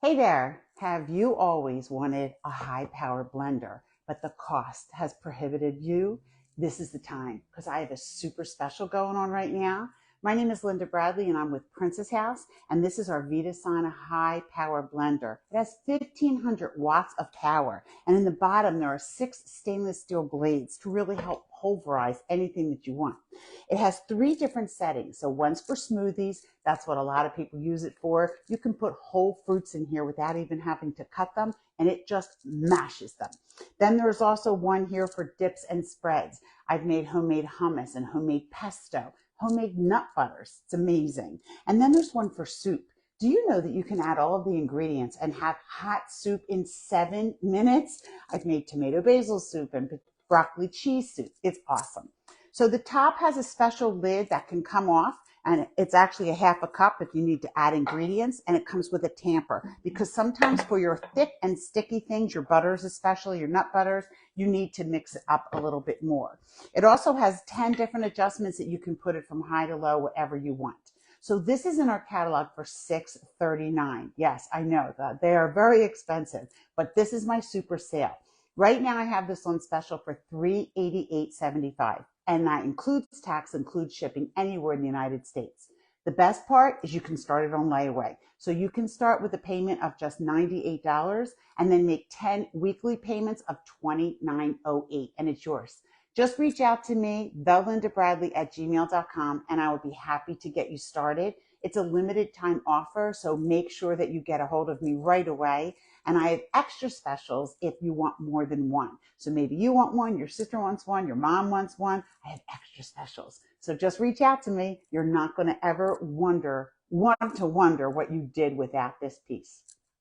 Hey there, have you always wanted a high power blender, but the cost has prohibited you? This is the time because I have a super special going on right now. My name is Thelindabradley and I'm with Princess House, and this is our vitasana high power blender. It has 1500 watts of power, and in the bottom there are 6 stainless steel blades to really help pulverize anything that you want. It has 3 different settings. So one's for smoothies. That's what a lot of people use it for. You can put whole fruits in here without even having to cut them, and it just mashes them. Then there's also one here for dips and spreads. I've made homemade hummus and homemade pesto, homemade nut butters. It's amazing. And then there's one for soup. Do you know that you can add all of the ingredients and have hot soup in 7 minutes? I've made tomato basil soup and broccoli cheese soup. It's awesome. So the top has a special lid that can come off, and it's actually a half a cup if you need to add ingredients, and it comes with a tamper because sometimes for your thick and sticky things, your butters especially, your nut butters, you need to mix it up a little bit more. It also has 10 different adjustments that you can put it from high to low, whatever you want. So this is in our catalog for $6.39. Yes, I know that they are very expensive, but this is my super sale. Right now I have this on special for $388.75. And that includes tax, includes shipping anywhere in the United States. The best part is you can start it on layaway. So you can start with a payment of just $98 and then make 10 weekly payments of $29.08, and it's yours. Just reach out to me, thelindabradley@gmail.com, and I will be happy to get you started. It's a limited time offer, so make sure that you get a hold of me right away. And I have extra specials if you want more than one. So maybe you want one, your sister wants one, your mom wants one. I have extra specials. So just reach out to me. You're not going to ever want to wonder what you did without this piece.